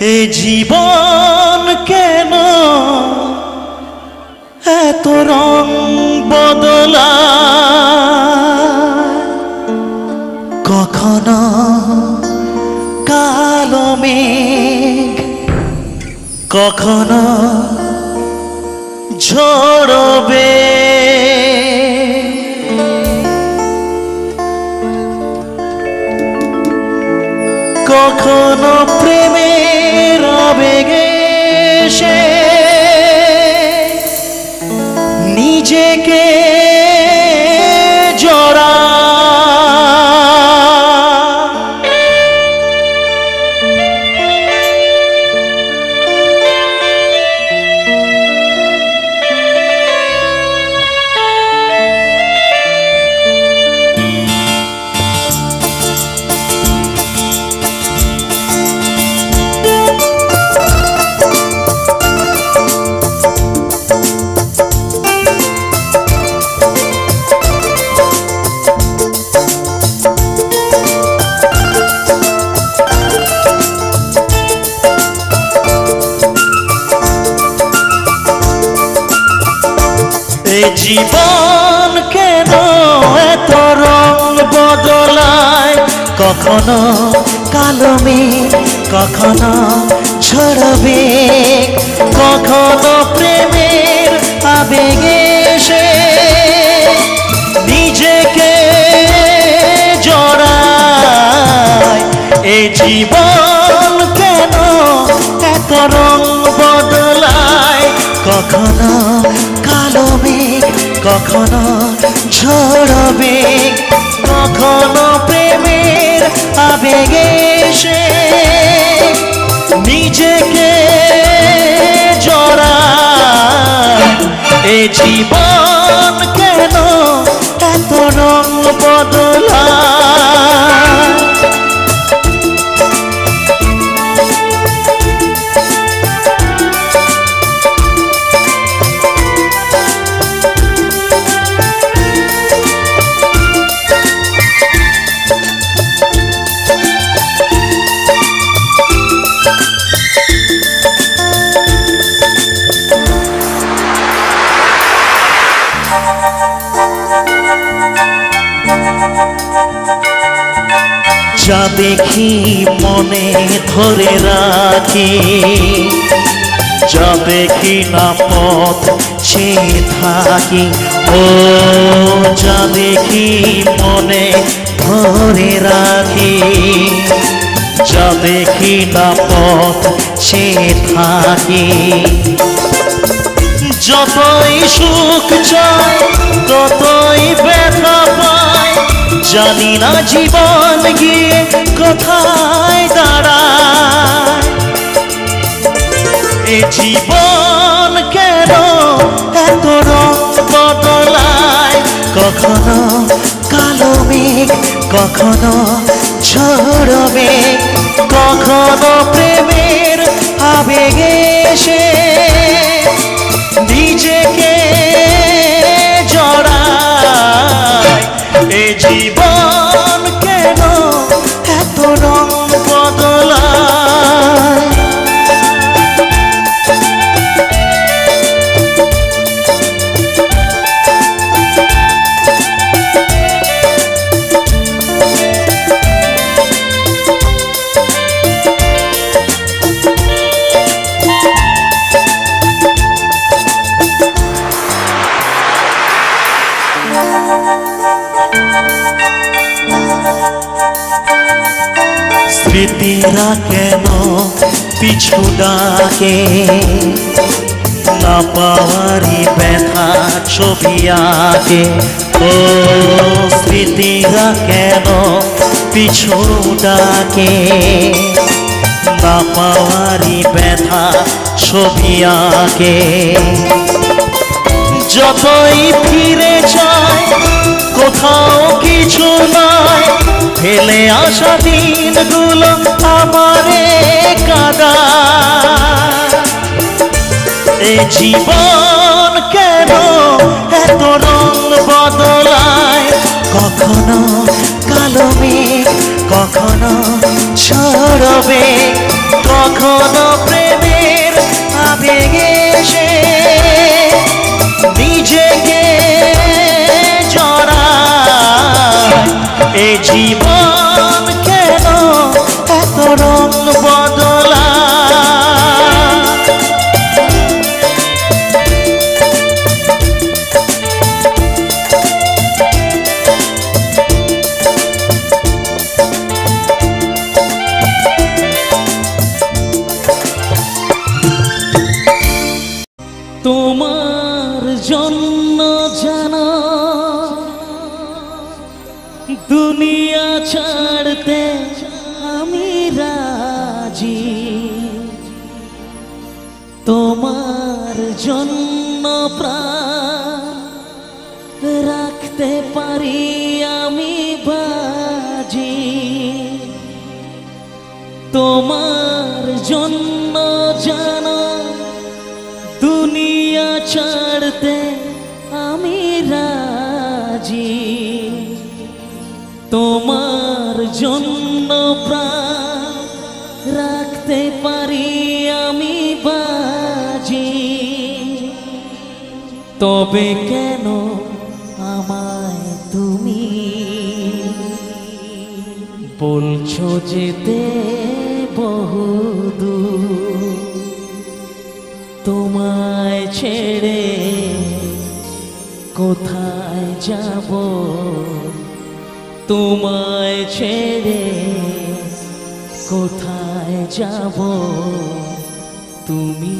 এ জীবন কেন এত রং বদলায়, কখনো কালো মেঘ, কখনো ঝড়বে, কখনো প্রেমের আবেগে সে নিজেকে জড়া, জীবন কেন এত রং বদলায়, কখনো কালো মেঘ, কখনো ঝড়বে, কখনো প্রেমের আবেগে সে নিজেকে জড়ায়। এই জীবন কেন এত রং বদলায়, কখনো কালো মেঘ, কখনো ঝড়বে, কখনো প্রেমের আবেগে সে নিজেকে জড়ায়। এই জীবন কেন এত রং বদলায়। যা দেখি মনে ধরে রাখি, যা দেখি না পথ চেয়ে থাকি, ও যা দেখি মনে ধরে রাখি, যা দেখি না পথ চেয়ে থাকি। যতই সুখ চাই ততই ব্যথা পাই, জানি না জীবন গিয়ে কোথায় দাঁড়ায়। এ জীবন কেন এত রং বদলায়, কখনো কালো মেঘ, কখনো ঝড়বে, কখনো প্রেমের আবেগে সে নিজেকে জড়ায়। এ জীবন কেন এত রং বদলায়। স্মৃতিরা কেন পিছু ডাকে, না পাওয়ারই ব্যথা ছবি আঁকে। ও স্মৃতিরা কেন পিছু ডাকে, না পাওয়ারই ব্যথা ছবি আঁকে। যতই ফিরে যায় কোথাও কিছু নয়, ফেলে আসা দিনগুলো আমারে কাঁদায়। এ জীবন কেন এত রং বদলায়, কখনো কালো মেঘ, কখনো ঝড়বে, কখনো কোনো প্রেমের আবেগে সে নিজেকে জড়ায়। এ জীবন কেন এত রং বদলায়? তোমার জন্য জানা দুনিয়া ছাড়তে আমি রাজি। তোমার জন্য প্রাণ রাখতে পারি আমি বাজি। তোমার জন্য জানা দুনিয়া ছাড়তে আমি রাজি। তোমার জন্য প্রাণ রাখতে পারি আমি বাজি। তবে কেন আমায় তুমি বলছো যেতে বহুদূর? তোমায় ছেড়ে কোথায় যাব? তোমায় ছেড়ে কোথায় যাব? তুমি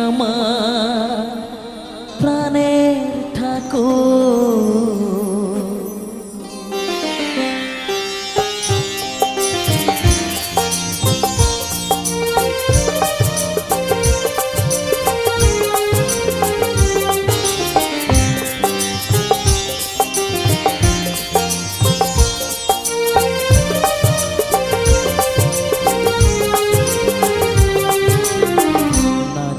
আমার প্রাণের ঠাকুর।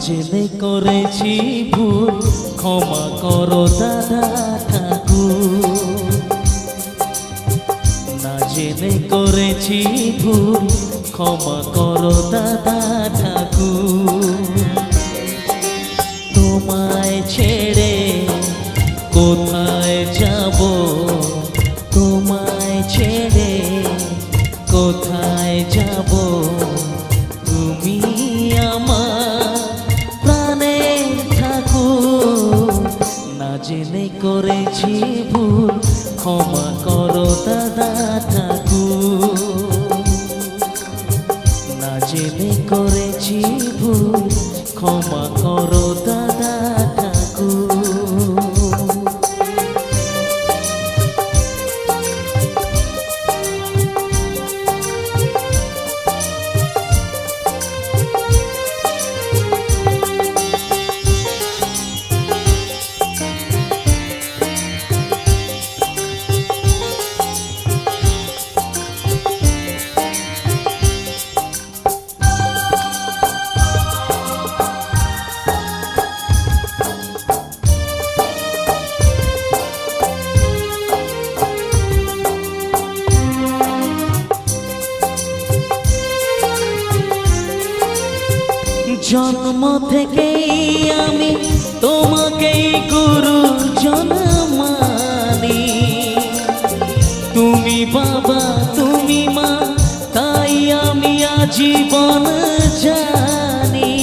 জেনে করেছি ভুল, ক্ষমা করো দাদা ঠাকুর। না জেনে করেছি ভুল, ক্ষমা করো দাদা ঠাকুর। তোমায় ছেড়ে কোথায় যাব? তোমায় ছেড়ে কোথায় যাব? তুমি আমার প্রাণের ঠাকুর। না জেনে করেছি ভুল, ক্ষমা করো দাদা ঠাকুর। না জেনে করেছি ভুল, ক্ষমা করো দাদা ঠাকুর। জন্ম থেকেই আমি তোমাকেই গুরুজন মানি। তুমি বাবা তুমি মা, তাই আমি আজীবন জানি।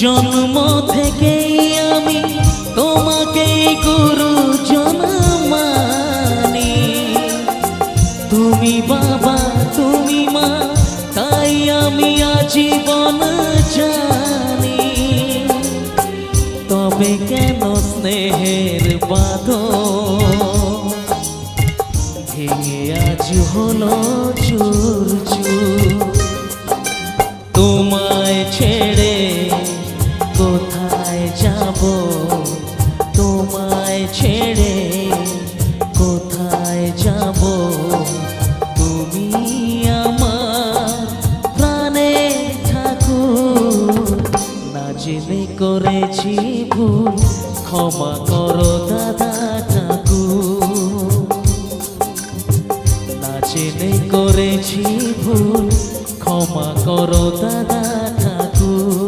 জন্ম থেকেই আমি তোমাকেই গুরুজন মানি। তুমি বাবা তুমি মা, তাই আমি আজীবন জানি। তবে কেন স্নেহের বাঁধন ভেঙে আজ হলো চুর চুর? তোমায় ছেড়ে কোথায় যাব? তোমায় ছেড়ে কোথায় যাব? তুমি আমার প্রাণের ঠাকুর। না জেনে করেছি ভুল, ক্ষমা করো দাদা ঠাকুর। না জেনে করেছি ভুল, ক্ষমা করো দাদা ঠাকুর।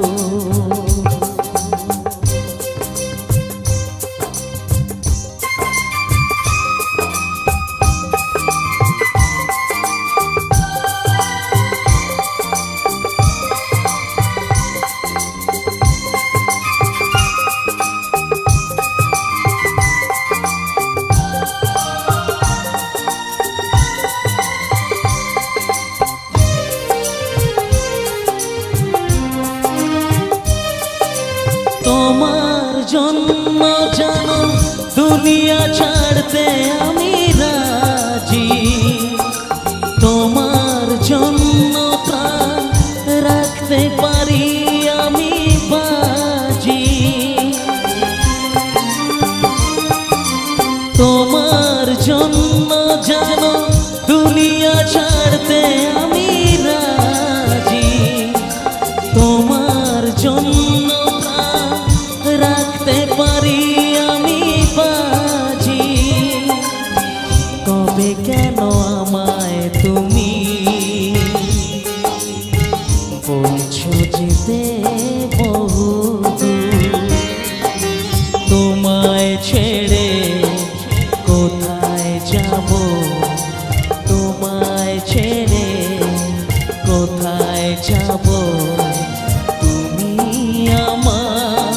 তোমার জন্য জানো দুনিয়া ছাড়তে আমি রাজি, তোমার জন্য প্রাণ রাখতে পারি আমি বাজি। তোমার জন্য জানো দুনিয়া ছাড়তে আমি রাজি, তোমার জন্য রাখতে পারি আমি বাজি। তবে কেন আমায় তুমি বলছো যেতে বহুদূর? তোমায় ছেড়ে কোথায় যাব, তোমায় ছেড়ে কোথায় যাব? তুমি আমার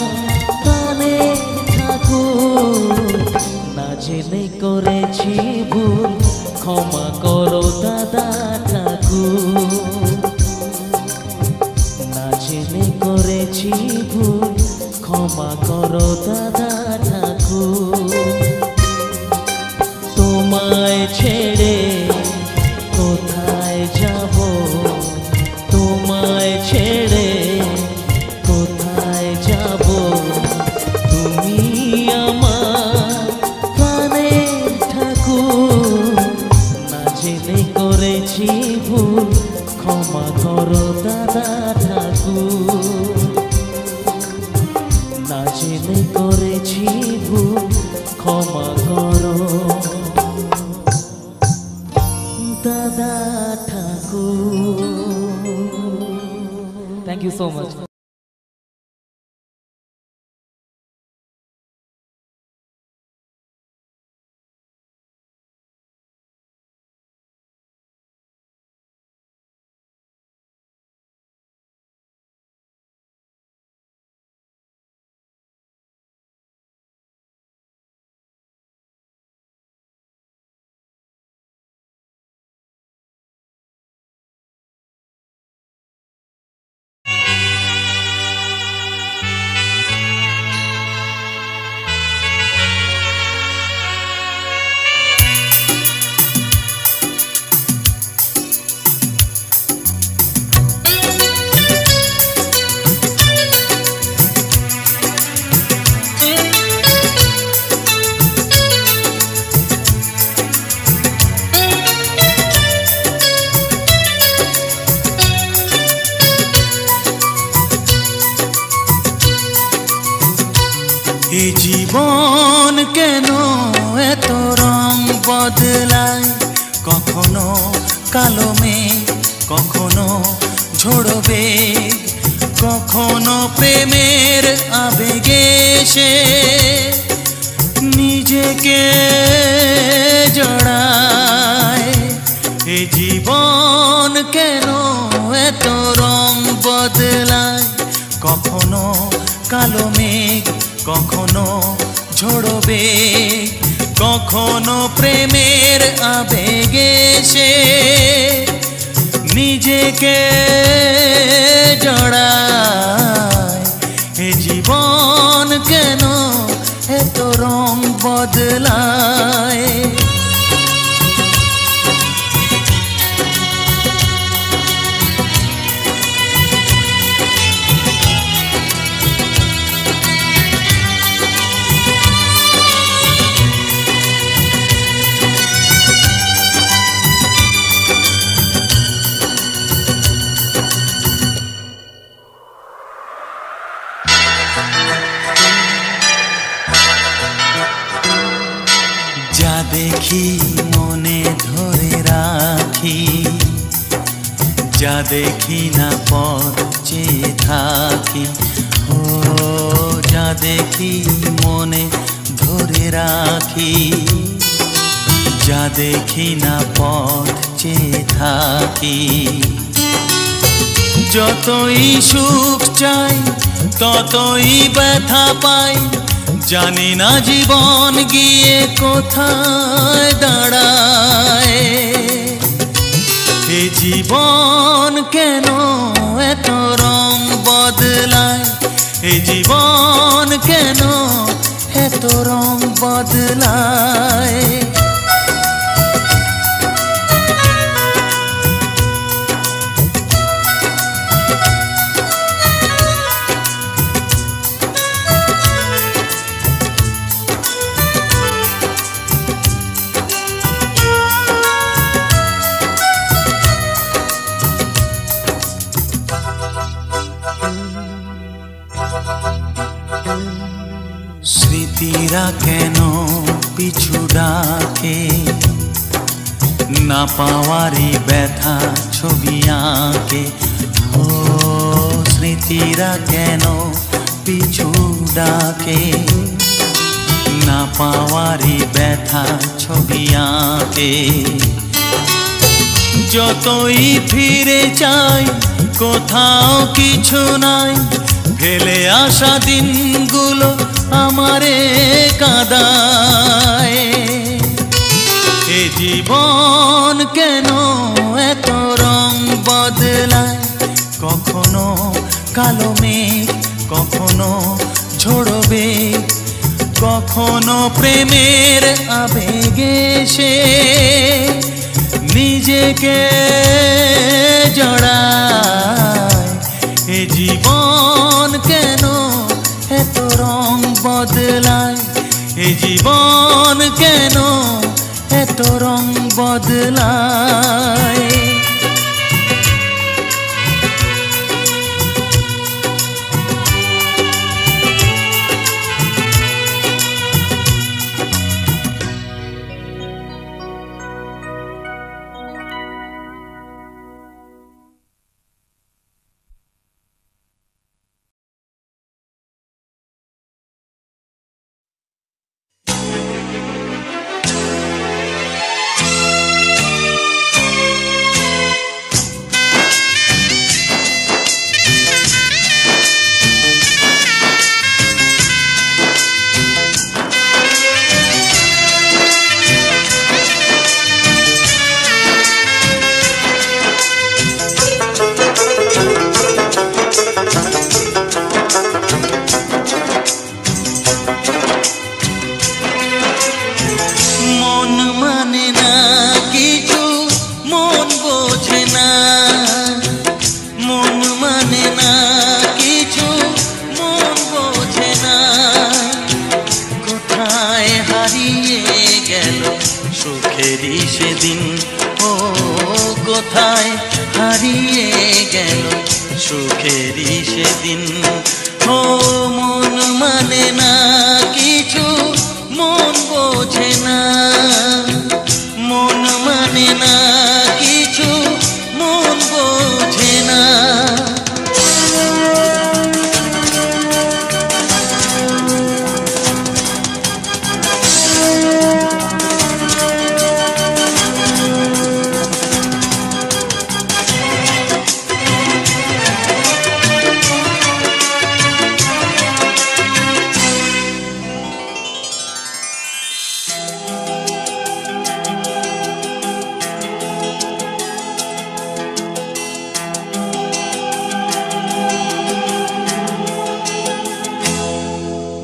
প্রাণের ঠাকুর, না জেনে করেছি ভুল, ক্ষমা করো দাদা ঠাকুর। না জেনে করেছি ভুল, ক্ষমা করো দাদা ঠাকুর। তোমায় ছেড়ে কোথায় যাব, তোমায় ছেড়ে কোথায় যাব? তুমি আমার প্রাণের ঠাকুর, না জেনে করেছি ভুল, ক্ষমা করো দাদা ঠাকুর। না জেনে করেছি ভুল, ক্ষমা করো দাদা ঠাকুর। Thank you so much. এই জীবন কেন এত রং বদলায়, কখনো কালো মেঘ, কখনো ঝোড়ো বেগ, কখনো প্রেমের আবেগে সে নিজেকে জড়ায়। এই জীবন কেন এত রং বদলায়, কখনো কালো মেঘ, কখনো ঝোড়ো বেগ, কখনো প্রেমের আবেগে সে নিজেকে জড়ায়। এ জীবন কেন এত রং বদলায়? যা দেখি না পথ চেয়ে থাকি, ও যা দেখি মনে ধরে রাখি, যা দেখি না পথ চেয়ে থাকি। যতই সুখ চাই ততই ব্যথা পাই, জানি না জীবন গিয়ে কোথায় দাঁড়ায়। এ জীবন কেন এত রং বদলায়, এ জীবন কেন এত রং বদলায়। স্মৃতিরা কেন পিছু ডাকে, না পাওয়ারই ব্যথা ছবি আঁকে। ও স্মৃতিরা কেন পিছু ডাকে, না পাওয়ারই ব্যথা ছবি আঁকে। যতই ফিরে চাই কোথাও কিছু নাই, ফেলে আসা দিনগুলো আমারে কাঁদায়। এ জীবন কেন এত রং বদলায়, কখনো কালো মেঘ কখনো ঝোড়বে, কখনো প্রেমের আবেগে সে নিজেকে জড়ায়। এ জীবন কেন এত রং বদলায়, এ জীবন কেন এত রং বদলায়।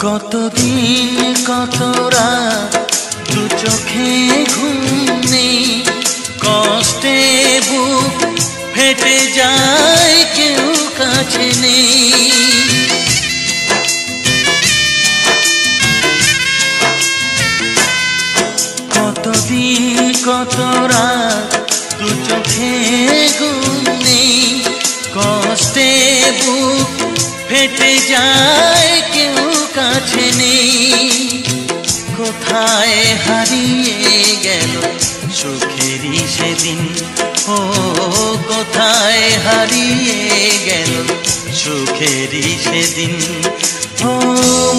কতদিন কত রাত দু চোখে ঘুম নেই, কষ্টে বুক ফেটে যায় কেউ কাছে নেই। কতদিন কত রাত দু চোখে ঘুম নেই, কষ্টে বুক ফেটে যায় কেউ কাছে নেই। কোথায় হারিয়ে গেল সুখেরই সেদিন। ও কোথায় হারিয়ে গেল সুখেরই সেদিন। ও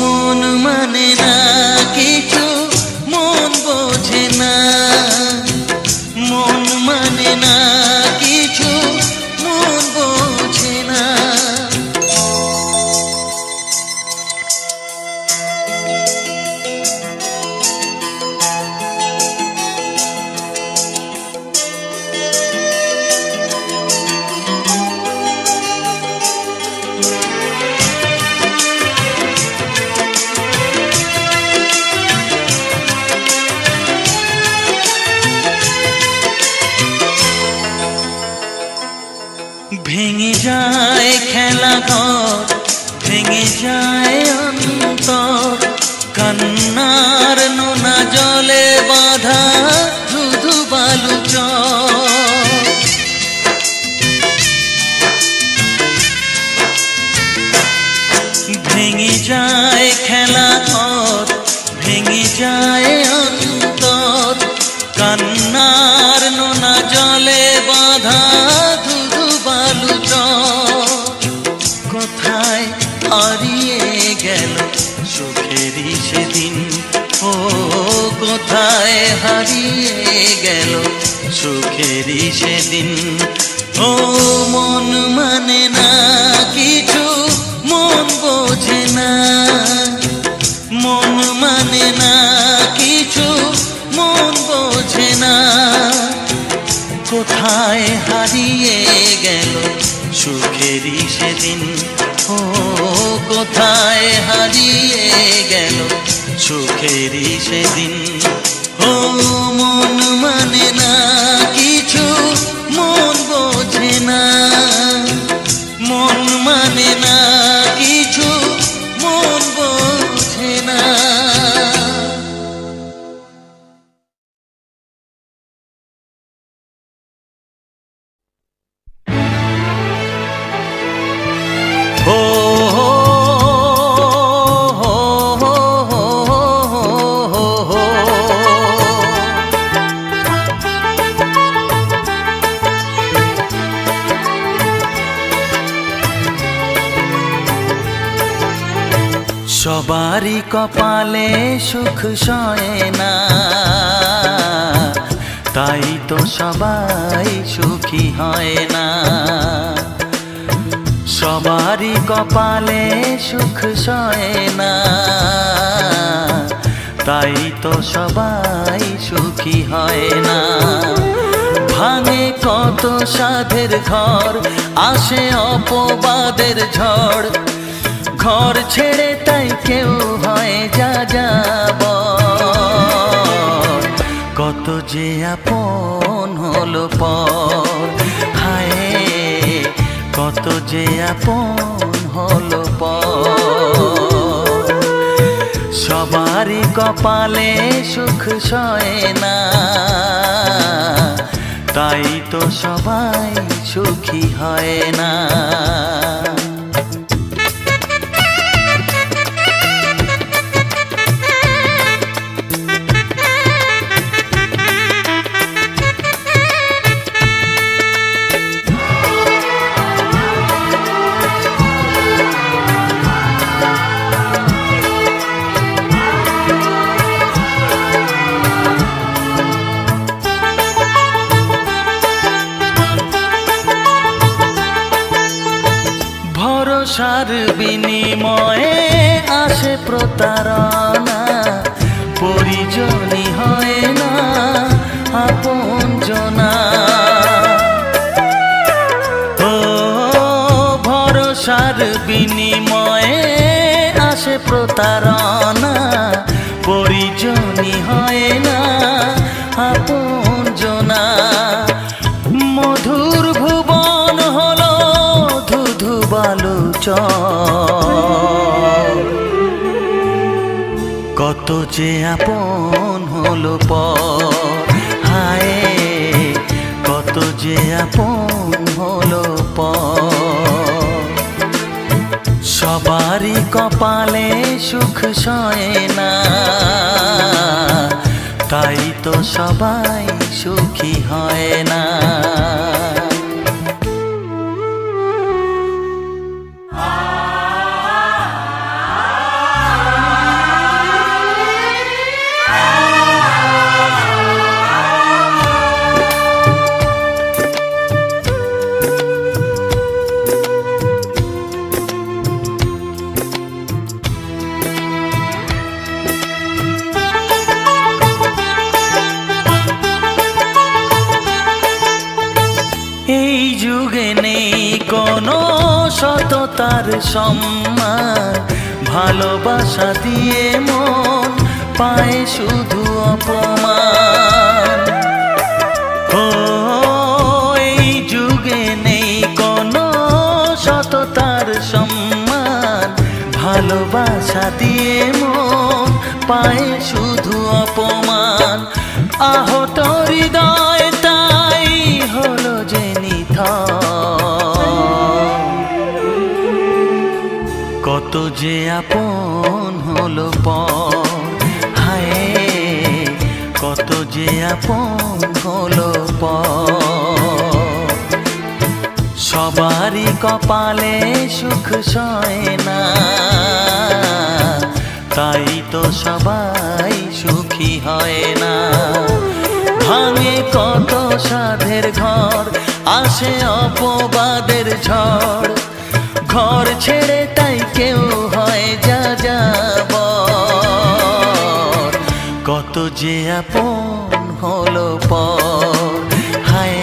মন মানে না কিছু, মন বোঝে না, মন মানে না কিছু, মন বোঝে না। ভেঙে যায় খেলা ঘর, ভেঙে যায় অন্তর, কান্নার নোনা জলে বাঁধা ধুধু বালু চর। ভেঙে যায় খেলা ঘর, ভেঙে যায় অন্তর, কান্নার নোনা জলে বাঁধা ধুধু বালু চর। কোথায় হারিয়ে গেল সুখেরই সেদিন। ও কোথায় হারিয়ে গেল সুখেরই সেদিন। ও মন মানে না কিছু, মন বোঝে না, মন মানে না কিছু, মন বোঝে না। কোথায় হারিয়ে গেল সুখেরই সেদিন। ও কোথায় হারিয়ে গেল সুখেরই সেদিন। ও মন মানে না কিছু, মন বোঝে না, মন মানে না কিছু, মন বোঝে না। সবারই কপালে সুখ সয় না, তাই তো সবাই সুখী হয় না। সবারই কপালে সুখ সয় না, তাই তো সবাই সুখী হয় না। ভাঙে কত সাধের ঘর, আসে অপবাদের ঝড়, ঘর ছেড়ে তাই কেউ হয় যা যাব। কত যে আপন হলো পর, হায় কত যে আপন হলো পর। সবারই কপালে সুখ সয় না, তাই তো সবাই সুখী হয় না। ভরসার বিনিময়ে আসে প্রতারণা, পরিজনই হয় না আপনজনা। ও ভরসার বিনিময়ে আসে প্রতারণা, পরিজনই হয় না আপনজনা। মধুর ভুবন হলো ধুধু বালু চর, কত যে আপন হলো পর, হায় কত যে আপন হলো পর। সবারই কপালে সুখ সয় না, তাই তো সবাই সুখী হয় না। এই যুগে নেই কোনো সততার সম্মান, ভালোবাসা দিয়ে মন পায় শুধু অপমান। ও এই যুগে নেই কোনো সততার সম্মান, ভালোবাসা দিয়ে মন পায় শুধু অপমান। আহত হৃদয় তাই হলো যে কত যে আপন হলো পর, হায় কত যে আপন হলো পর। সবারই কপালে সুখ সয় না, তাই তো সবাই সুখী হয় না। ভাঙে কত সাধের ঘর, আসে অপবাদের ঝড়, ঘর ছেড়ে তাই কেউ হয় যাযাবর। কত যে আপন হলো পর, হায়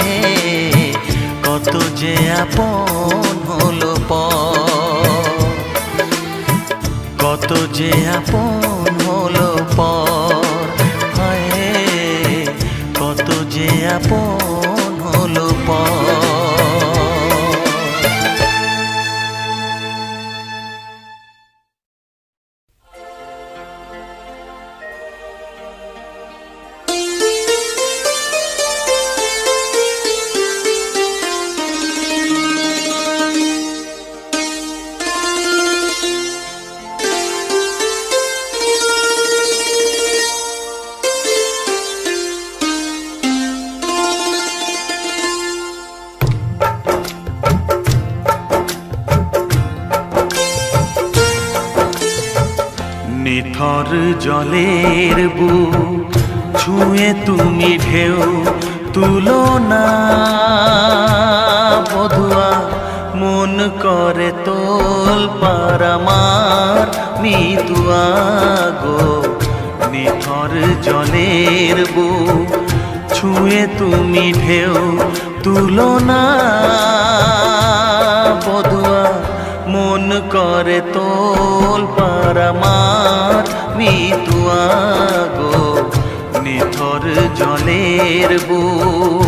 কত যে আপন হলো পর। কত যে আপন হলো পর, হায় কত যে আপন হলো পর। নিথর জলের বুক ছুঁয়ে তুমি ঢেউ তুলো না বধুয়া, মন করে তোল পার আমার মিতুয়া গো। নিথর জলের বুক ছুঁয়ে তুমি ঢেউ তুলো না বধুয়া, মন করে তোল পার আমার মিতুয়া গো। নিথর জলের বুক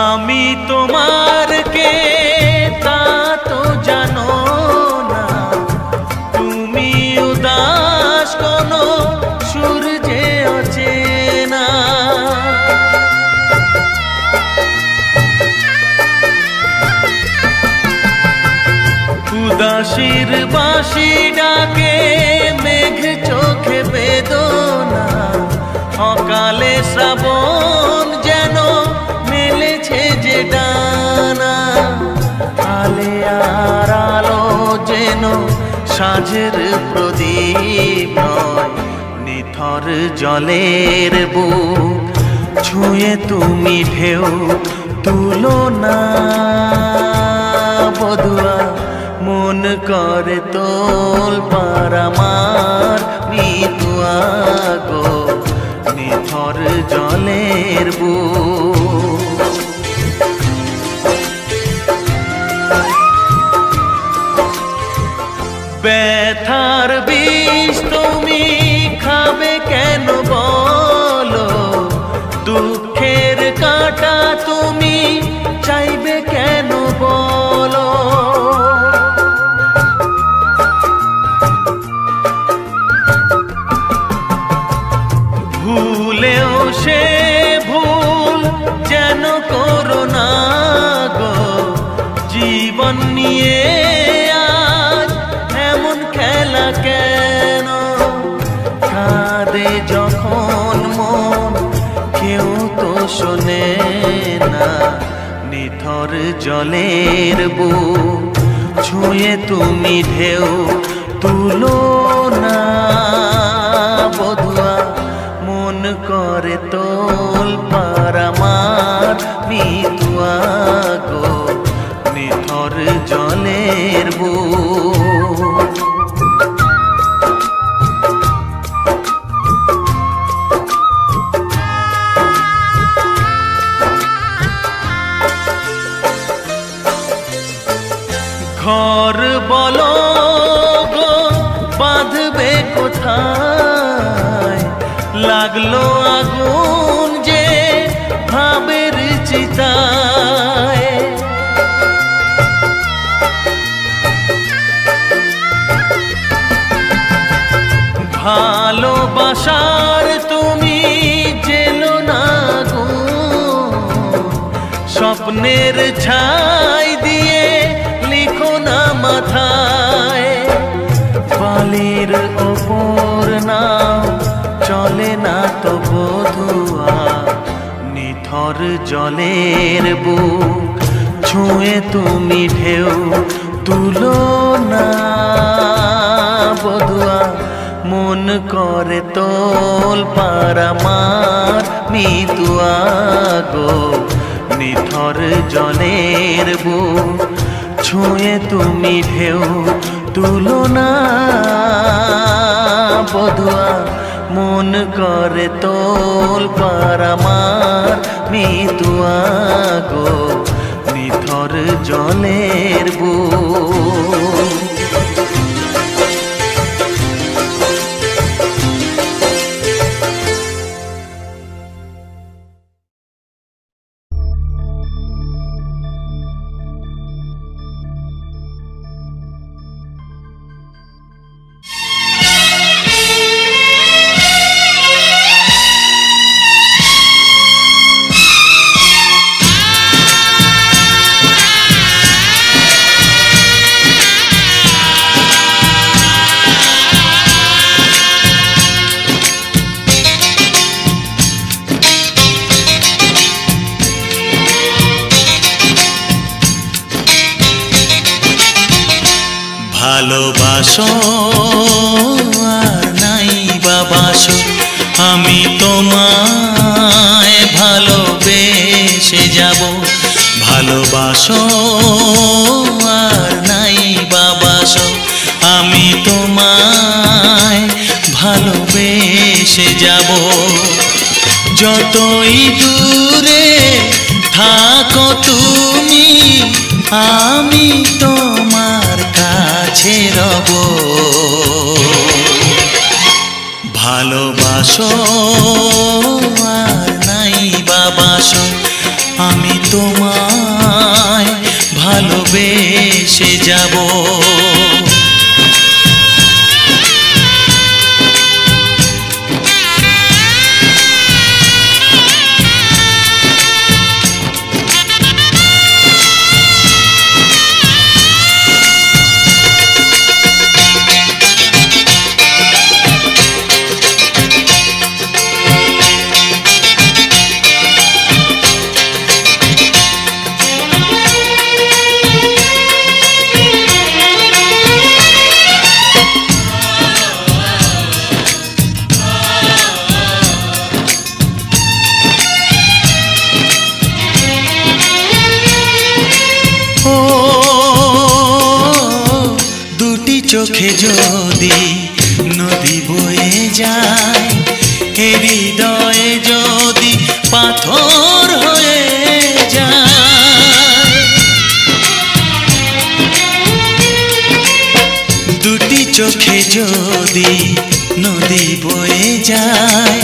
আমি তোমার কে তা তো জানো না, তুমি উদাস কোনো সূর্যে অচেনা। উদাসীর বাঁশি ডাকে মেঘ চোখে বেদনা, অকালে শ্রাবণ যেন মেলেছে যে ডানা। আলে আর আলো যেন সাঁঝের প্রদীপ নয়, নিথর জলের বুক ছুঁয়ে তুমি ঢেউ তুলো না বধুয়া, মন করে তোল পার আমার মিতুয়া গো। নিথর জলের বুক ব্যথার বিষ তুমি খাবে কেন বলো, দুঃখের কাঁটা তুমি নিয়ে আজ এমন খেলা কেন? কাঁদে যখন মন কেউ তো শোনে না, নিথর জলের বুক ছুঁয়ে তুমি ঢেউ তুলো না। বধুয়া মন করে তোল পার আমার মিতুয়া গো, নিথর জলের বুক। ঘর বলো গো বাঁধবে কোথায়? লাগলো আগুন যে ভাবের চিতায়। ভালোবাসার তুমি জেলো না গো, স্বপ্নের ছাই দিয়ে লিখো না মাথায়। বালির ওপর নাও চলে না তো বধুয়া, নিথর জলের বুক ছুঁয়ে তুমি ঢেউ তুলো না। বধুয়া মন করে তোল পার আমার মিতুয়া গো, নিথর জলের বুক ছুঁয়ে তুমি ঢেউ তুলো না। বধুয়া মন করে তোল পার আমার মিতুয়া গো, নিথর জলের বুক। ভালোবাসো আর নাই বাবাসো, আমি তোমায় ভালোবেসে যাব। ভালোবাসো আর নাই বাবাসো, আমি তোমায় ভালোবেসে যাব। যতই দূরে থাকো তুমি, আমি তোমার কাছে রব। ভালোবাসো আর নাই বাবাসো, আমি তোমায় ভালোবেসে যাব। চোখে যদি নদী বয়ে যায়, হৃদয়ে যদি পাথর হয়ে যায়। দুটি চোখে যদি নদী বয়ে যায়,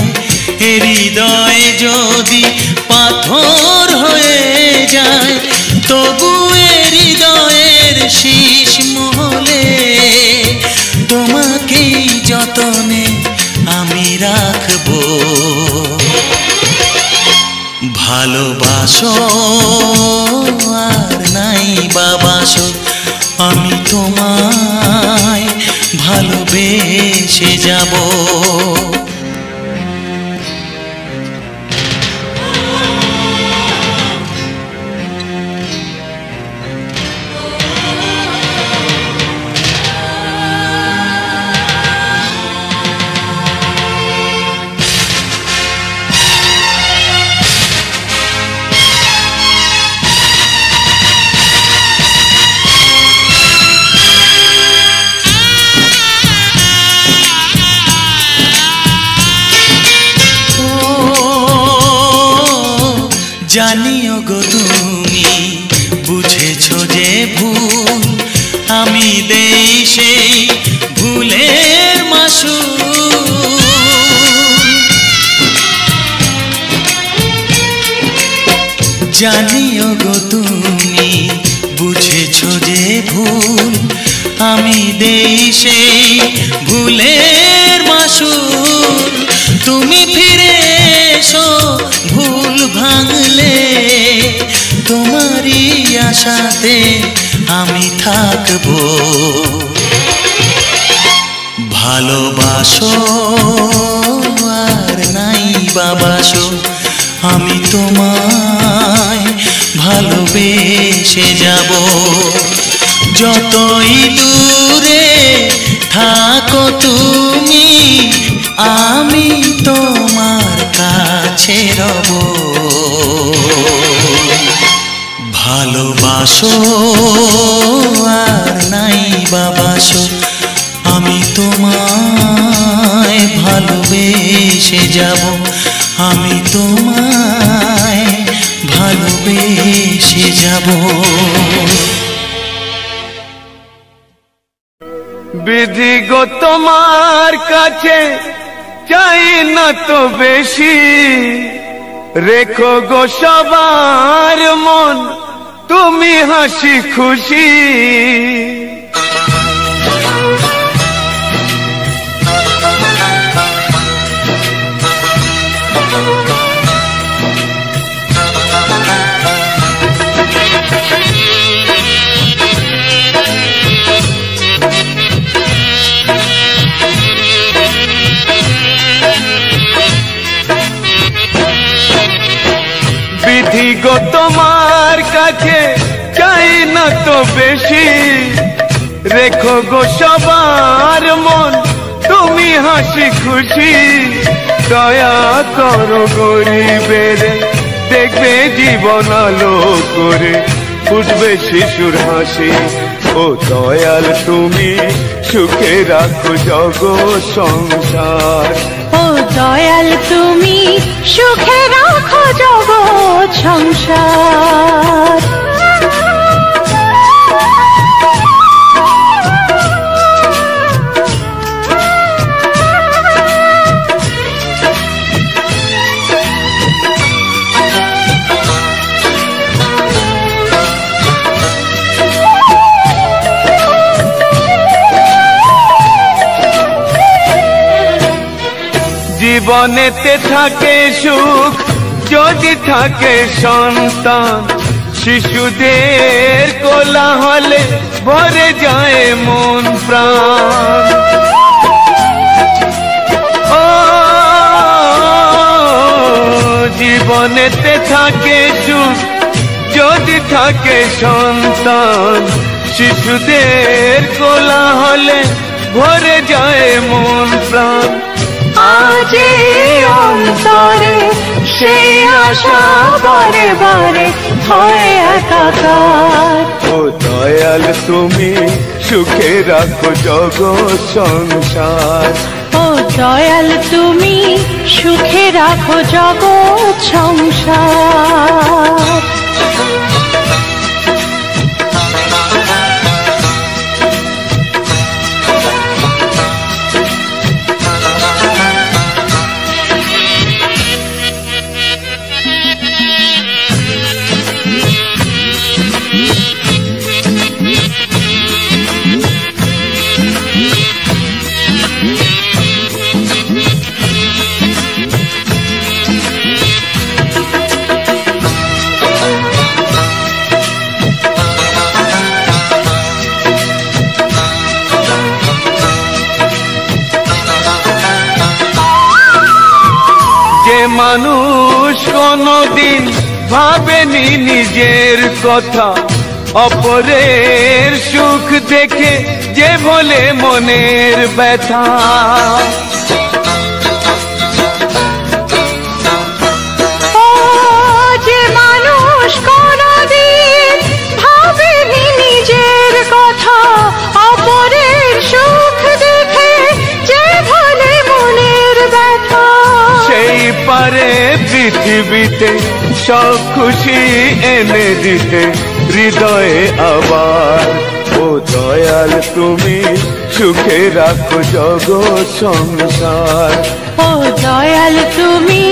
হৃদয়ে যদি পাথর হয়ে যায়, তবু হৃদয়ের শীষ মহলে তোমাকেই যতনে আমি রাখবো। ভালোবাসো আর নাই বাবাসো, আমি দেই সেই ভুলের মাসুল। জানিও গো তুমি বুঝেছো যে ভুল, আমি দেই সেই ভুলের মাসুল। তুমি ফিরে এসো ভুল ভাঙলে, তোমারই আশাতে আমি থাকবো। ভালোবাসো আর নাই বাবাসো, আমি তোমায় ভালোবেসে যাব। যতই দূরে থাকো তুমি, আমি তোমার কাছে রব। ভালোবাসো আর নাই বাবাসো, আমি তোমায় ভালোবেসে যাব। আমি তোমায় ভালোবেসে যাব। বিধি গো তোমার কাছে চাই না তো বেশি, রেখো গো সবার মন তুমি হাসি খুশি। বিধি গো তোমার কাছে চাই না তো বেশি, রেখো গো সবার মন তুমি হাসি খুশি। দয়া করো গরিবের, দেখবে জীবন আলো করে ফুটবে শিশুর হাসি। ও দয়াল তুমি সুখে রাখো জগৎ সংসার। ও দয়াল তুমি সুখে রাখো জগৎ সংসার। জীবনেতে থাকে সুখ যদি থাকে সন্তান, শিশুদের কোলাহলে ভরে যায় মন প্রাণ। ও জীবনেতে থাকে সুখ যদি থাকে সন্তান, শিশুদের কোলাহলে ভরে যায় মন প্রাণ। আজ অন্তরে সেই আশা বারে বারে হয় একাকার। ও দয়াল তুমি সুখে রাখো জগৎ সংসার। ও দয়াল তুমি সুখে রাখো জগৎ সংসার। মানুষ কোনদিন ভাবেনি নিজের কথা, অপরের সুখ দেখে যে বলে মনের ব্যথা। যে মানুষ কোনদিন ভাবেনি নিজের কথা, অপরের সুখ দেখে যে বলে মনের ব্যথা, সেই পারে পৃথিবীতে সব খুশি এনে দিতে হৃদয়ে আবার। ও ও দয়াল তুমি সুখে রাখো জগৎ সংসার। ও দয়াল তুমি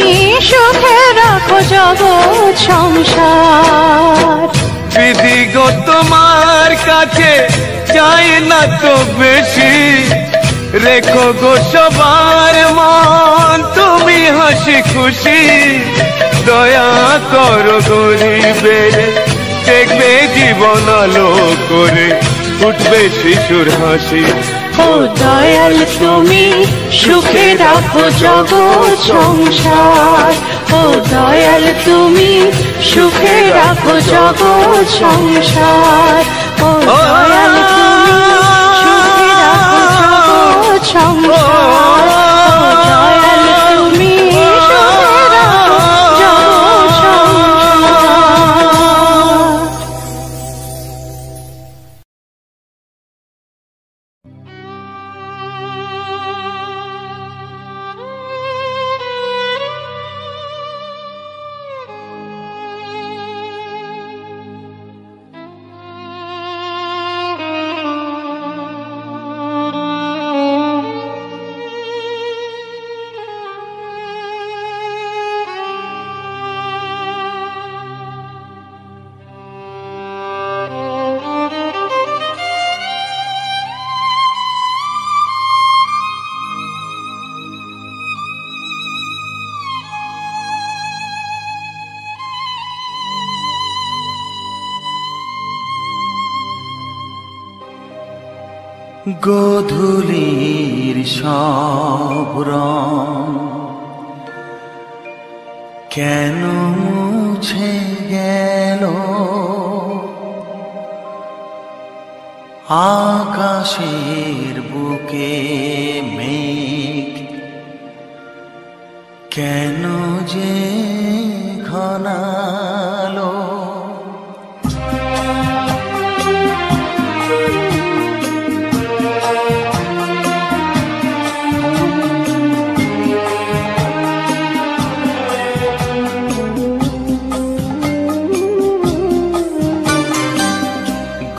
সুখে রাখো জগৎ সংসার। বিধি গো তোমার কাছে চাই না তো বেশি, রেখো গো সবার মন তুমি হাসি খুশি। দয়া করো গরিবের দেখবে জীবন আলো করে উঠবে শিশুর হাসি। ও দয়াল তুমি সুখে রাখো জগৎ সংসার। ও দয়াল তুমি সুখে রাখো জগৎ সংসার। ও দয়াল তুমি সুখে রাখো জগৎ সংসার। ও দয়াল তুমি সুখে রাখো জগৎ সংসার। গোধূলির সব রং কেন মুছে গেল, আকাশের বুকে মেঘ কেন যে ঘনালো।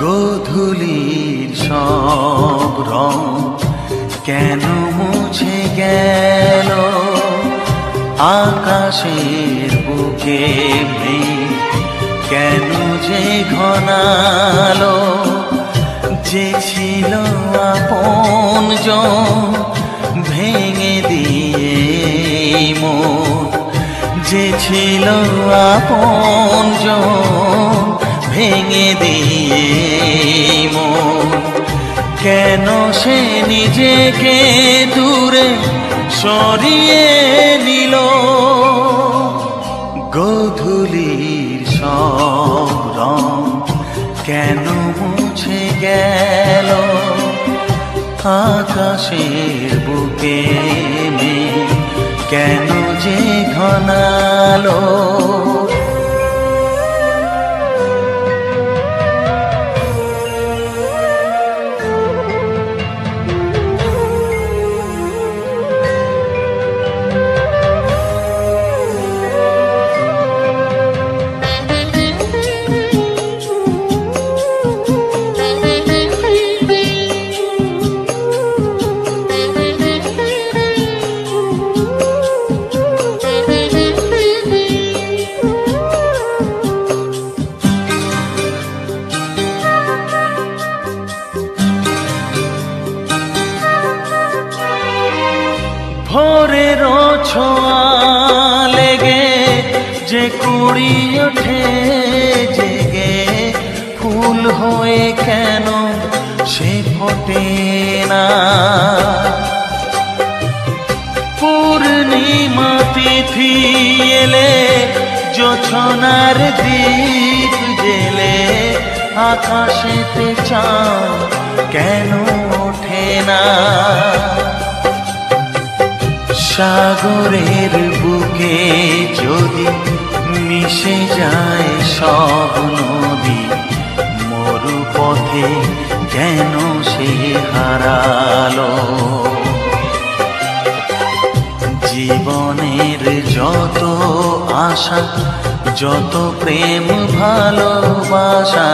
গোধূলির সব রং কেন মুছে গেল, আকাশের বুকে মেঘ কেন যে ঘনালো। যে ছিল আপনজন ভেঙে দিয়ে মন, যে ছিল আপনজন ভেঙে দিয়ে মন, কেন সে নিজেকে দূরে সরিয়ে নিল। গোধূলির সব রং কেন মুছে গেল, আকাশের বুকে মেঘ কেন যে ঘনালো। ভোরের ছোঁয়া লেগে যে কুড়ি ওঠে জেগে, ফুল হয়ে কেন সে ফোটে না। পূর্ণিমা তিথি এলে জোছনার দীপ জেলে, আকাশেতে চাঁদ কেন ওঠে না। সাগরের বুকে যদি মিশে যায় সব নদী, মরু পথে কেন সে হারালো। জীবনের যত আশা যত প্রেম ভালোবাসা,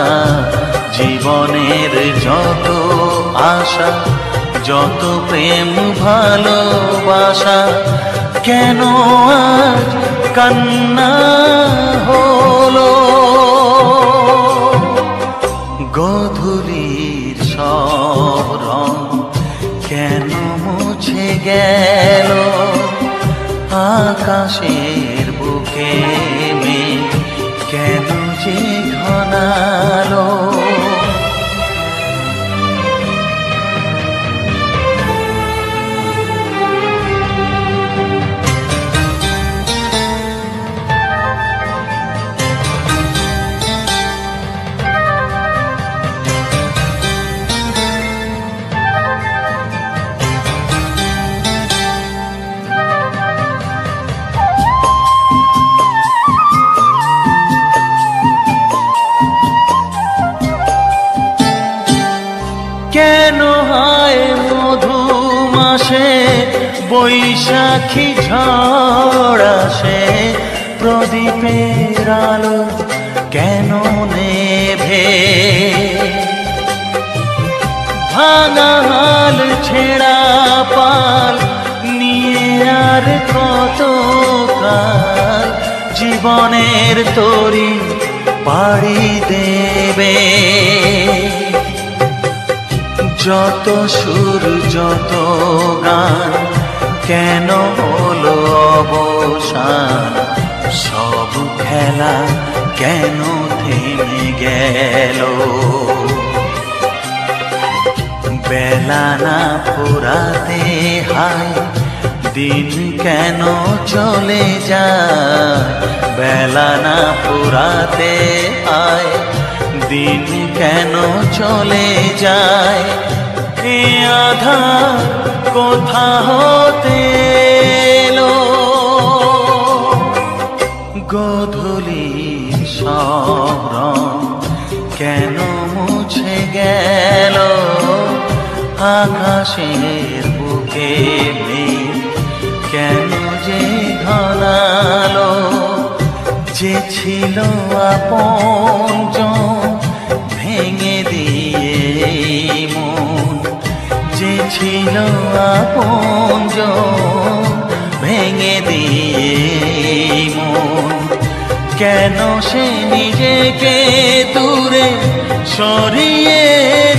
জীবনের যত আশা, যত প্রেম ভালোবাসা, কেন আজ কান্না হলো? গোধূলির সব রং কেন মুছে গেল? আকাশের বুকে মেঘ কেন যে ঘনালো? কেন হয় মধুমাসে বৈশাখী ঝড় আসে? প্রদীপের আলো কেন নেভে? ভাঙা হাল ছেঁড়া পাল নিয়ে আর কত কাল জীবনের তরি পাড়ি দেবে? যত সুর যত গান কেন হলো অবসান? সব খেলা কেন থেমে গেল? বেলা না ফুরাতে হায় দিন কেন চলে যায়? বেলা না ফুরাতে হায় দিন কেন চলে যায়? এ আধার কোথা হতে এলো? গোধূলির সব রং কেন মুছে গেল? আকাশের বুকে মেঘ কেন যে ঘনালো? যে ছিল আপনজন ভেঙে দিয়ে মন, যে ছিল আপনজন ভেঙে দিয়ে মন, কেন সে নিজেকে দূরে সরিয়ে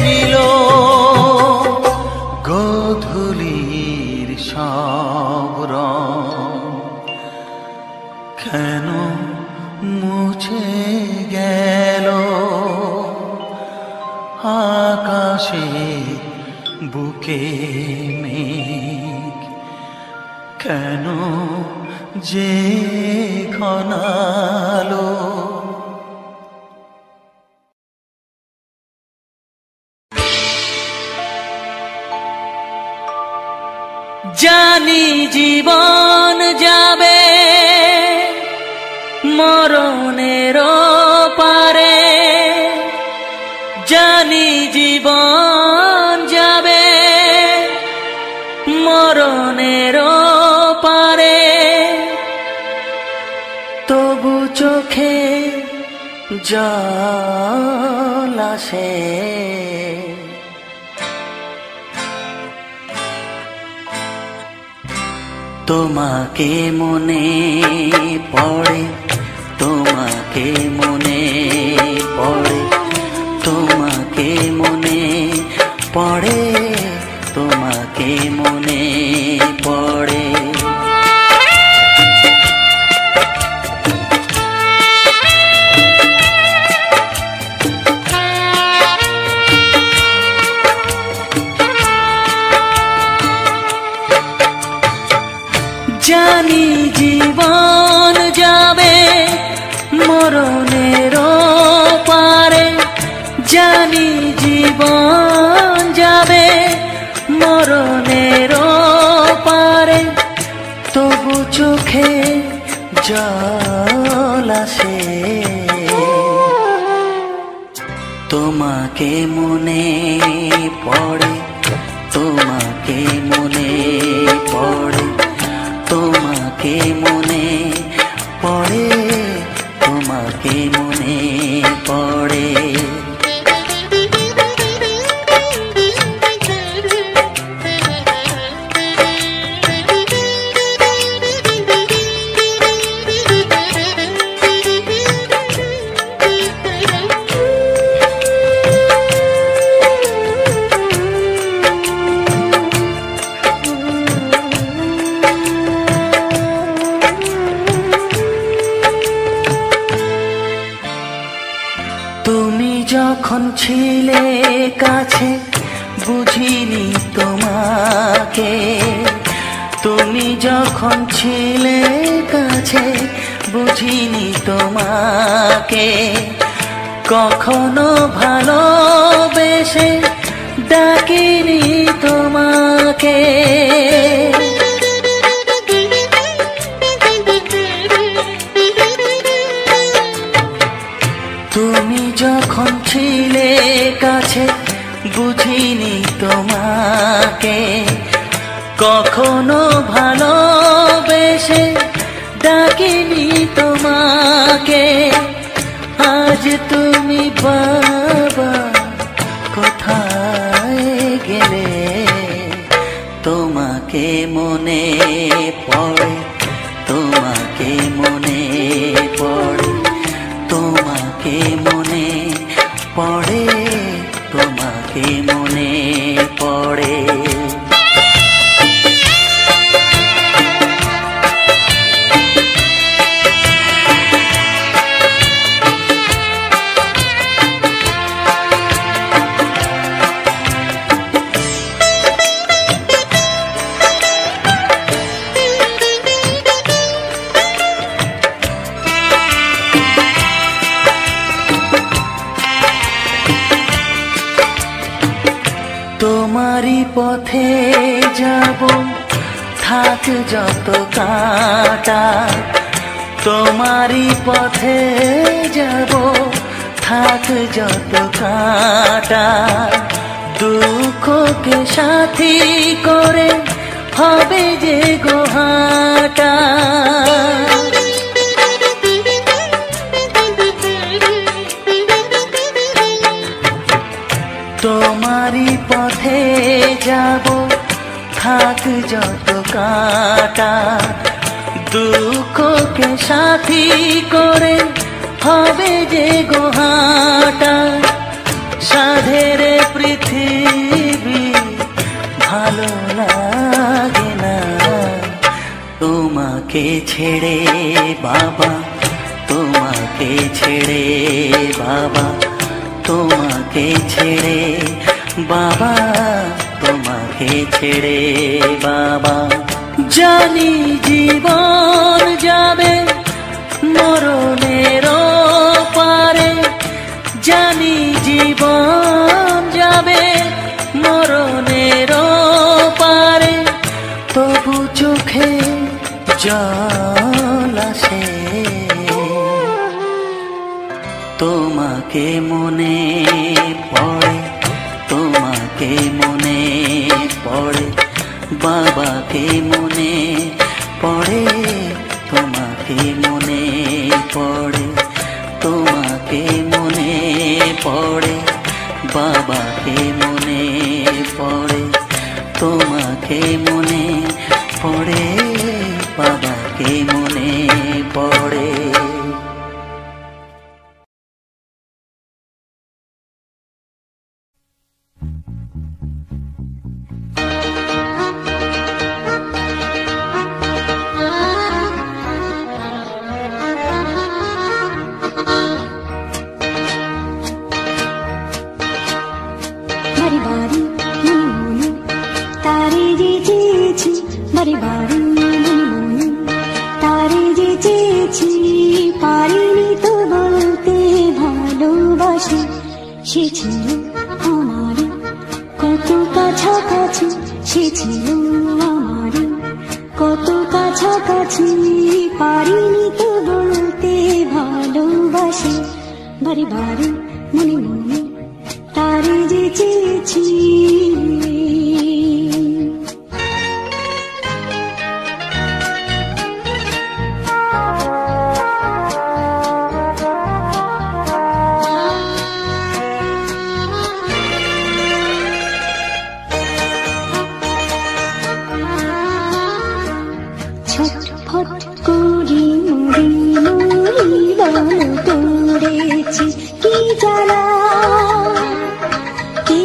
নিল? গোধূলির সব রং কেন মুছে গেল? আকাশে বুকে মেঘ কেন যে ঘনালো? জানি জীবন যাবে মরণের পারে, জানি জীবন যাবে মরণের পারে, তবু চোখে জল আসে। তোমাকে মনে পড়ে, তোমাকে মনে পড়ে, তোমাকে মনে পড়ে, তোমাকে মনে পড়ে। জানি জীবন যাবে মরণের পারে, জানি জীবন যাবে মরণের পারে, তবু চোখে জল আসে। তোমাকে মনে পড়ে, তোমাকে মনে পড়ে, তোমাকে মনে পড়ে, কাছে বুঝিনি তোমাকে, তুমি যখন ছিলে কাছে বুঝিনি তোমাকে, কখনো ভালোবেসে ডাকিনি তোমাকে। তুমি যখন ছিলে কাছে বুঝিনি তোমাকে, কখনো ভালোবেসে ডাকিনি তোমাকে। আজ তুমি বাবা কোথায় গেলে, তোমাকে মনে পড়ে, তোমাকে মনে পড়ে, তোমাকে মনে পড়ে, তোমাকে মনে পড়ে। তোমারই পথে যাব থাক যত কাঁটা, তোমারই পথে যাব থাক যত কাঁটা, দুঃখকে সাথী করে হবে যে গোহাটা। তোমারই পথে যাব থাক যত কাঁটা, দুঃখকে সাথী করে হবে যে গোহাটা। সাধের পৃথিবী ভালো লাগে না তোমাকে ছেড়ে বাবা, তোমাকে ছেড়ে বাবা, তোমাকে ছেড়ে বাবা, তোমাকে ছেড়ে বাবা। জানি জীবন যাবে মরণের পারে, জানি জীবন যাবে মরণের পারে, তবু চোখে জল আসে তোমাকে মনে পড়ে, তোমাকে মনে পড়ে, বাবাকে মনে পড়ে, তোমাকে মনে পড়ে, তোমাকে মনে পড়ে, বাবাকে মনে পড়ে, তোমাকে মনে পড়ে, বাবাকে মনে পড়ে। কি জানা কি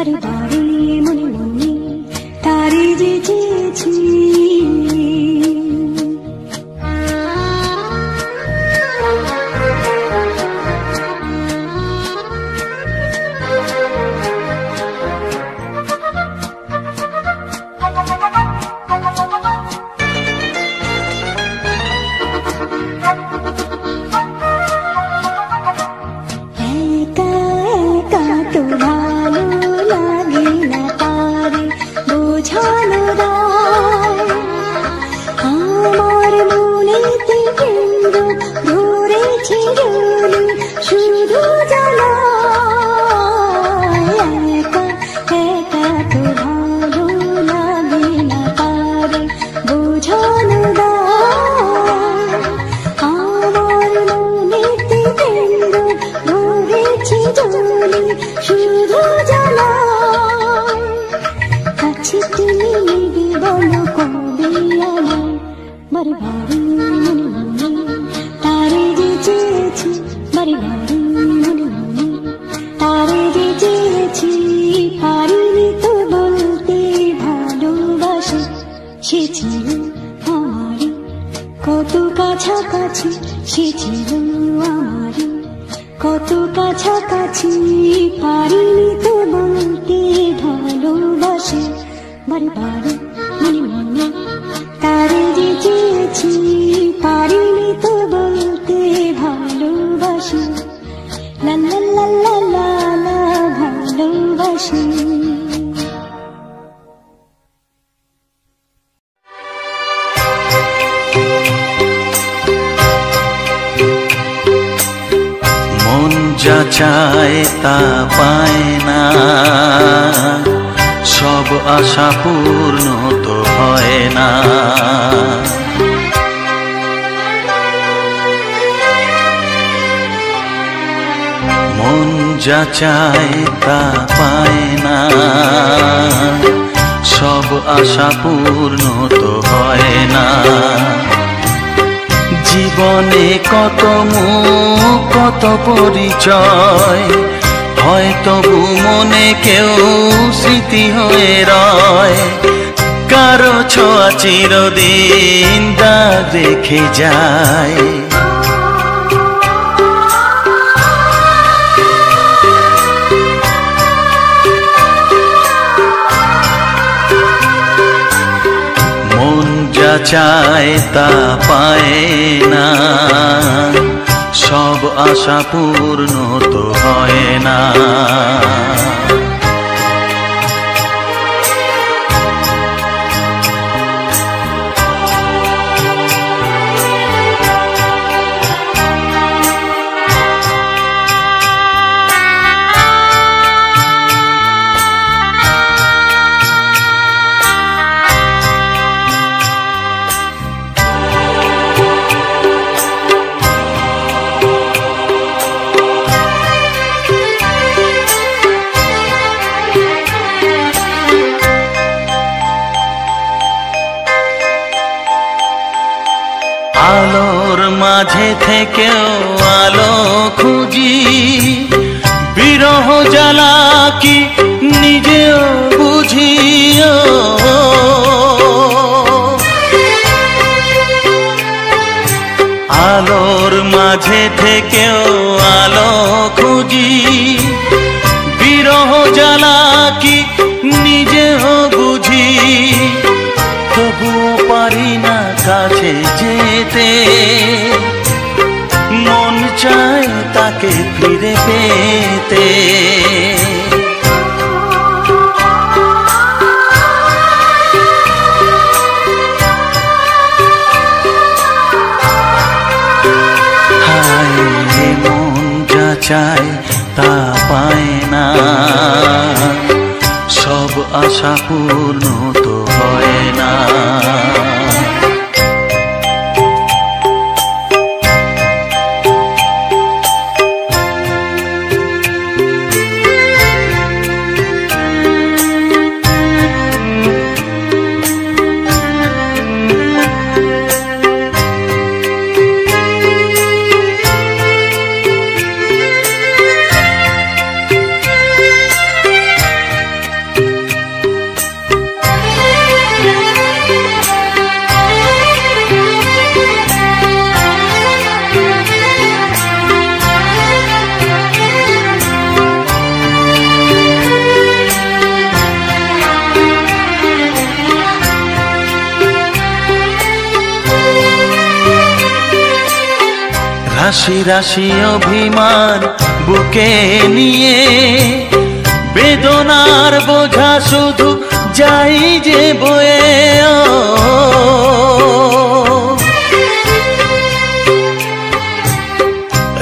বারে বারে মনে মনে তারে যে চেয়েছি। যা চায় তা পায় না, সব আশা পূর্ণ তো হয় না। মন যা চায় তা পায় না, সব আশা পূর্ণ তো হয় না। জীবনে কত মুখ কত পরিচয়, হয় তবু মনে কেউ স্মৃতি হয়ে রয়। কারো ছোঁয়া চিরদিন দাগ রেখে যায়। মন যা চায় তা পায় না, সব আশা পূর্ণ তো হয় না। আলোর মাঝে থেকেও আলো খুঁজি, বিরহ জ্বালা কি নিজেও বুঝিও। আলোর মাঝে থেকেও আলো খুঁজি, বিরহ জ্বালা কি নিজেও বুঝি। তবুও পারি না কাছে যেতে, মন চায় তাকে ফিরে পেতে। হায় মন যা চায় তা পায় না, সব আশা পূর্ণ তো হয় না। রাশি রাশি অভিমান বুকে নিয়ে বেদনার বোঝা শুধু যাই যে বয়ে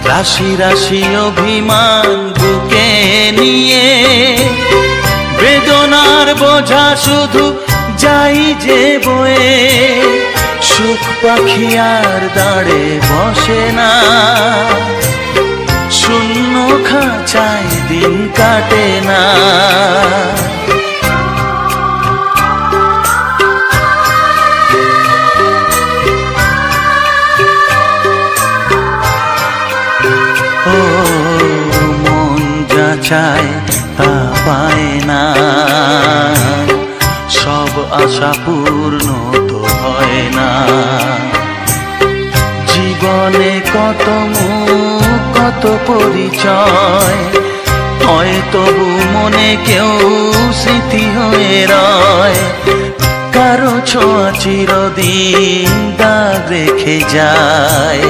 রাশি রাশি অভিমান বুকে নিয়ে বেদনার বোঝা শুধু যাই যে বয়ে সুখ পাখি আর দাঁড়ে বসে না শূন্য খাঁচায় দিন কাটে না ও মন যা চায় তা পায় না সব আশা পূর্ণ তো হয় না জীবনে কত মুখ কত পরিচয় হয় তবু মনে কেউ স্মৃতি হয়ে রয় কারো ছোঁয়া চিরদিন দাগ রেখে যায়।